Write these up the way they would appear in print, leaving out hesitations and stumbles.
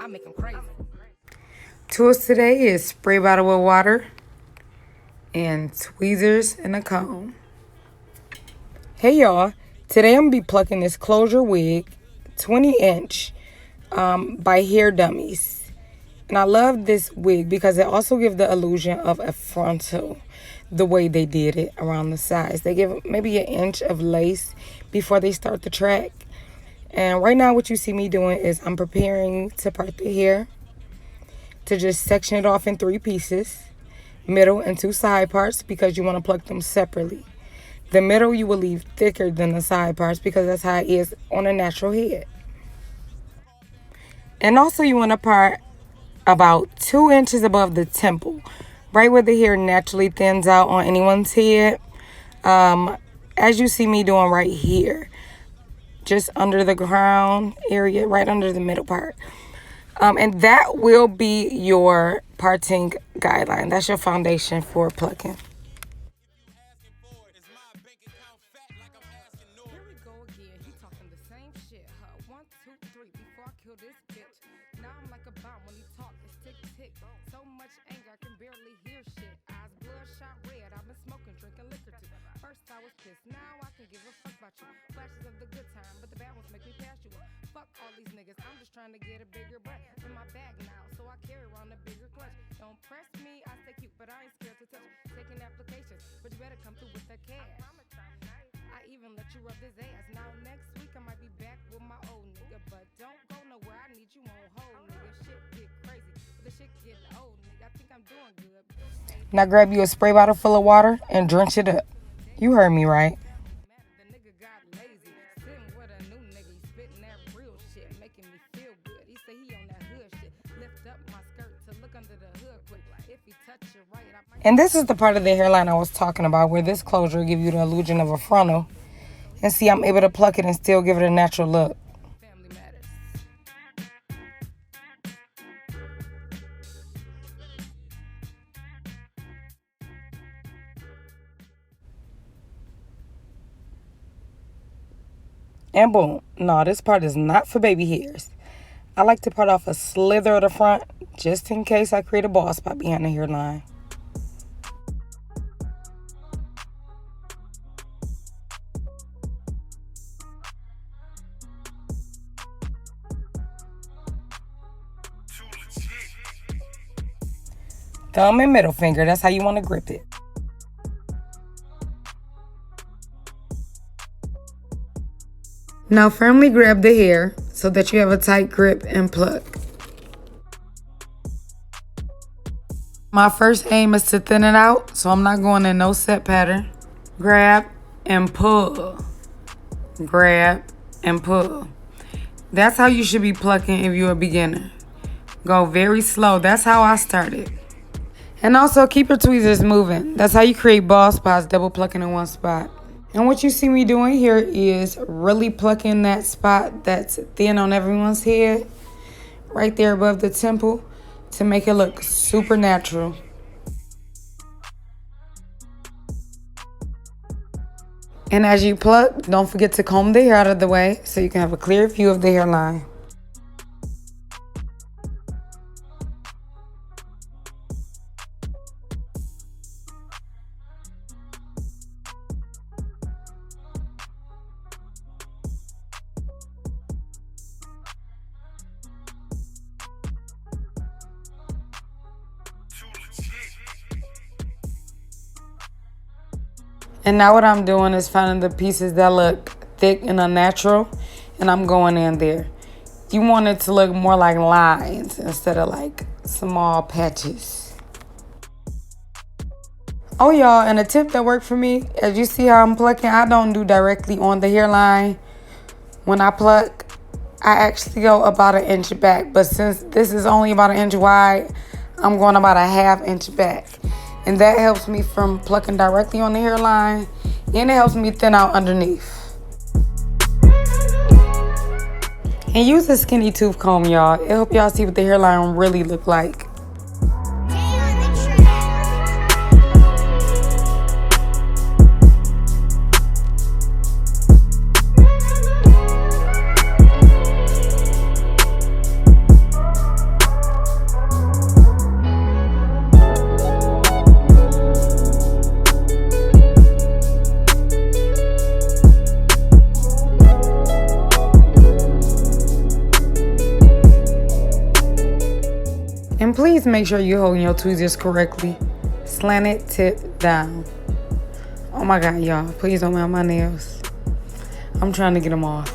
make them crazy. Tools today is spray bottle with water and tweezers and a comb. Hey y'all, today I'm gonna be plucking this closure wig, 20-inch, by HairDummies. And I love this wig because it also gives the illusion of a frontal, the way they did it around the sides. They give maybe an inch of lace before they start the track. And right now what you see me doing is I'm preparing to part the hair, to just section it off in 3 pieces, middle and 2 side parts because you want to pluck them separately. The middle you will leave thicker than the side parts because that's how it is on a natural head. And also you want to part about 2 inches above the temple, right where the hair naturally thins out on anyone's head. As you see me doing right here, just under the crown area, right under the middle part. And that will be your parting guideline. That's your foundation for plucking. Here we go again. He talking the same shit. 1, 2, 3. Before I kill this bitch. Now I'm like a bomb when he talk. It's tick tick. So much anger I can barely hear shit. Eyes bloodshot red. I've been smoking, drinking liquor too. First I was pissed. Now I can give a fuck about you. Flashes of the good time, but the bad ones make me pass you up. Fuck all these niggas. I'm just trying to get a bigger butt in my bag now, so I carry around a bigger clutch. Don't press me, I stay cute, but I ain't scared to touch. Taking applications, but you better come through with the cash. I even let you rub his ass. Now next week I might be back with my old nigga, but don't go nowhere. I need you on hold, nigga. Shit get crazy, but the shit getting old, nigga. I think I'm doing good. Now grab you a spray bottle full of water and drench it up. You heard me right. The nigga got lazy, sitting with a new nigga. He spitting that real shit, making me feel good. He say he on that hood shit. Lift up my skirt to look under the hood quick. If he touch it right, I might. And this is the part of the hairline I was talking about where this closure give you the illusion of a frontal. And see, I'm able to pluck it and still give it a natural look. Family matters. And boom. No, this part is not for baby hairs. I like to part off a slither of the front just in case I create a bald spot behind the hairline. Thumb and middle finger, that's how you want to grip it. Now firmly grab the hair so that you have a tight grip and pluck. My first aim is to thin it out, so I'm not going in no set pattern. Grab and pull. Grab and pull. That's how you should be plucking if you're a beginner. Go very slow. That's how I started. And also keep your tweezers moving. That's how you create bald spots, double plucking in one spot. And what you see me doing here is really plucking that spot that's thin on everyone's head, right there above the temple, to make it look super natural. And as you pluck, don't forget to comb the hair out of the way so you can have a clear view of the hairline. And now what I'm doing is finding the pieces that look thick and unnatural, and I'm going in there. You want it to look more like lines instead of like small patches. Oh y'all, and a tip that worked for me, as you see how I'm plucking, I don't do directly on the hairline. When I pluck, I actually go about 1 inch back, but since this is only about 1 inch wide, I'm going about 1/2 inch back. And that helps me from plucking directly on the hairline, and it helps me thin out underneath. And use a skinny tooth comb, y'all. It help y'all see what the hairline really look like. And please make sure you're holding your tweezers correctly. Slanted tip down. Oh my God, y'all. Please don't melt my nails. I'm trying to get them off.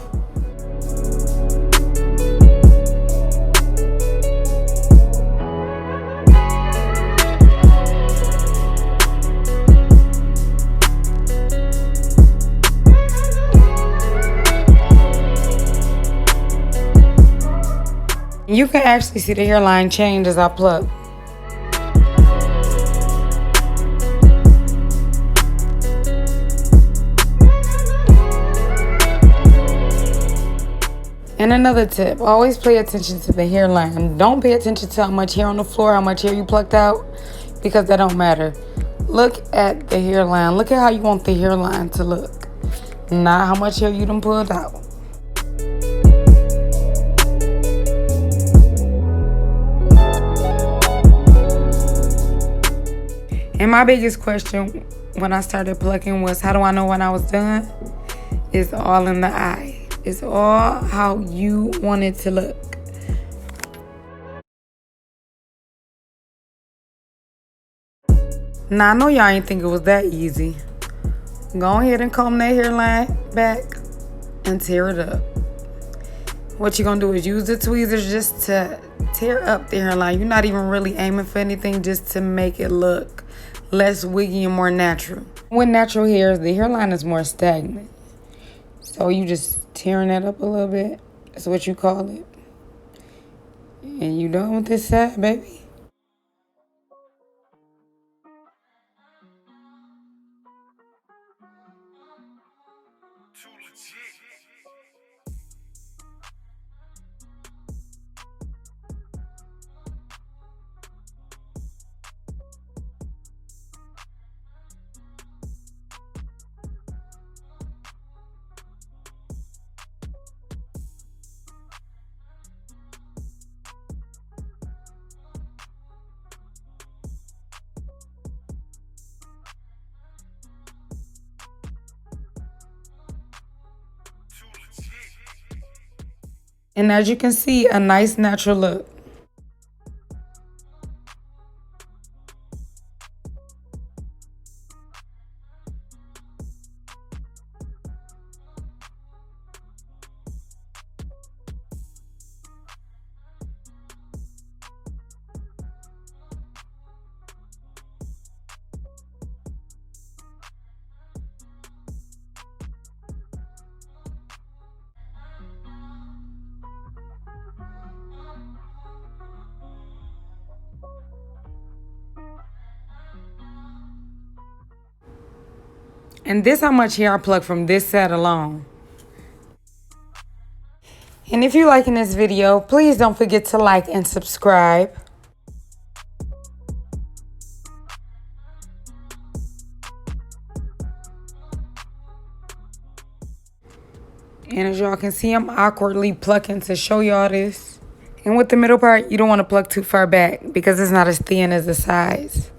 You can actually see the hairline change as I pluck. And another tip, always pay attention to the hairline. Don't pay attention to how much hair on the floor, how much hair you plucked out, because that don't matter. Look at the hairline. Look at how you want the hairline to look, not how much hair you done pulled out. And my biggest question when I started plucking was, how do I know when I was done? It's all in the eye. It's all how you want it to look. Now, I know y'all ain't think it was that easy. Go ahead and comb that hairline back and tear it up. What you're going to do is use the tweezers just to tear up the hairline. You're not even really aiming for anything, just to make it look less wiggy and more natural. With natural hairs, the hairline is more stagnant. So you just tearing that up a little bit. That's what you call it. And you done with this side, baby. And as you can see, a nice natural look. And this how much hair I pluck from this set alone. And if you're liking this video, please don't forget to like and subscribe. And as y'all can see, I'm awkwardly plucking to show y'all this. And with the middle part, you don't want to pluck too far back because it's not as thin as the sides.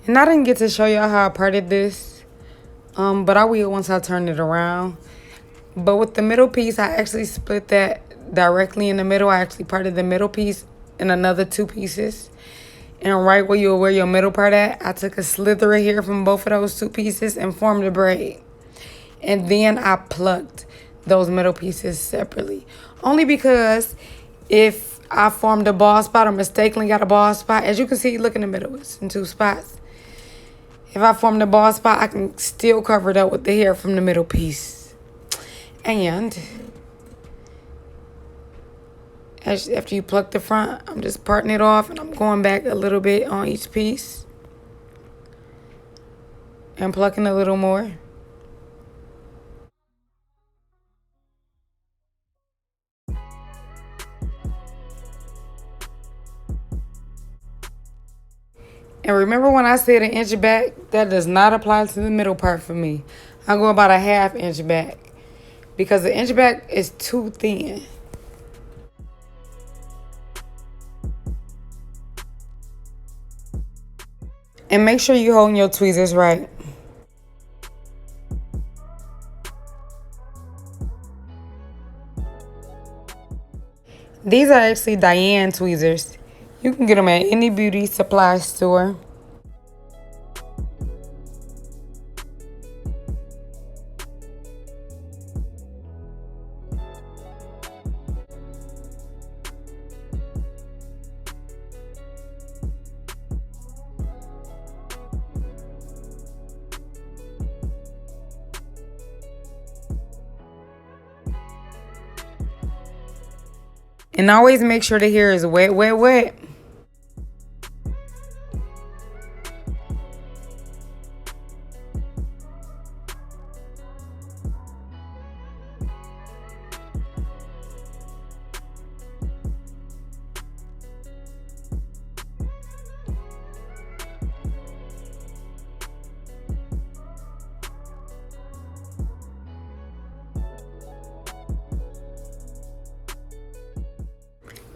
And I didn't get to show y'all how I parted this. But I will once I turn it around. But with the middle piece, I actually split that directly in the middle. I actually parted the middle piece in another 2 pieces. And right where you'll wear your middle part at, I took a slither of hair from both of those 2 pieces and formed a braid. And then I plucked those middle pieces separately. Only because if I formed a bald spot or mistakenly got a bald spot, as you can see, look in the middle, it's in 2 spots. If I form the bald spot, I can still cover it up with the hair from the middle piece. And after you pluck the front, I'm just parting it off and I'm going back a little bit on each piece. And plucking a little more. And remember when I said an inch back, that does not apply to the middle part for me. I go about a 1/2 inch back because the inch back is too thin. And make sure you're holding your tweezers right. These are actually Diane tweezers. You can get them at any beauty supply store. And always make sure the hair is wet, wet, wet.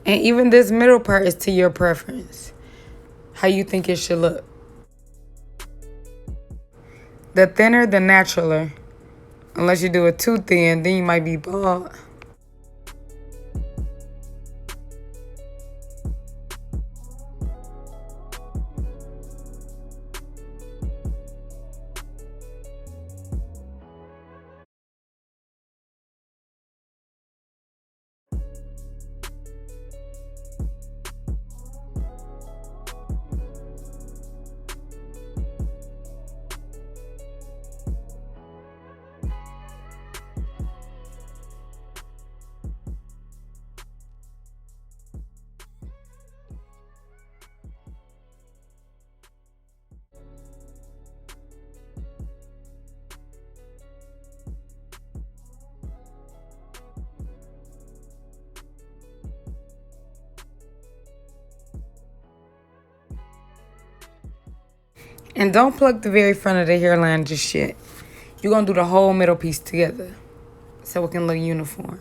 And even this middle part is to your preference. How you think it should look. The thinner, the naturaler. Unless you do it too thin, then you might be bald. And don't pluck the very front of the hairline just yet. You're going to do the whole middle piece together so it can look uniform.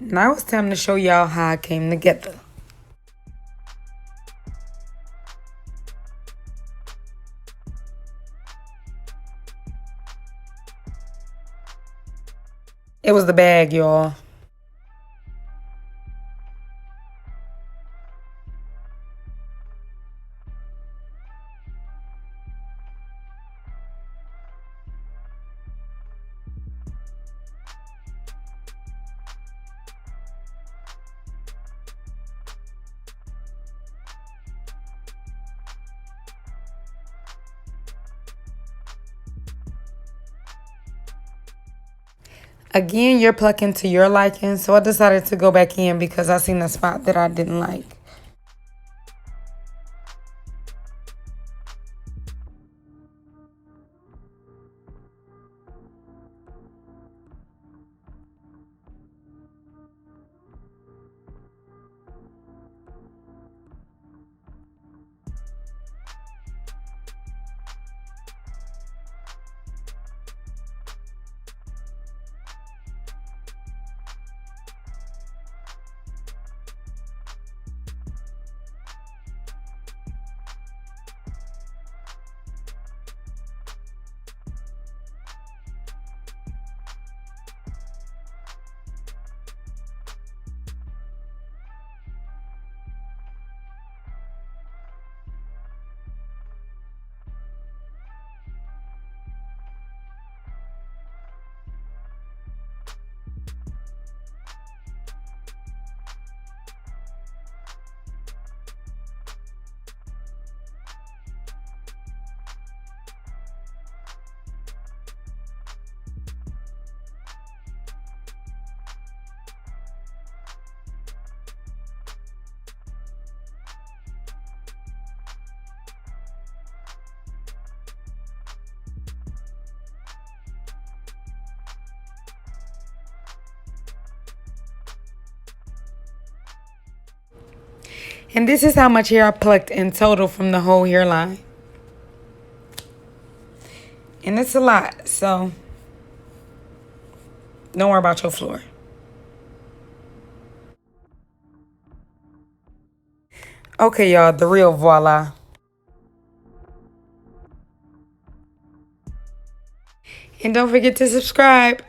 Now it's time to show y'all how I came together. It was the bag, y'all. Again, you're plucking to your liking, so I decided to go back in because I seen a spot that I didn't like. And this is how much hair I plucked in total from the whole hairline. And it's a lot, so don't worry about your floor. Okay, y'all, the real voila. And don't forget to subscribe.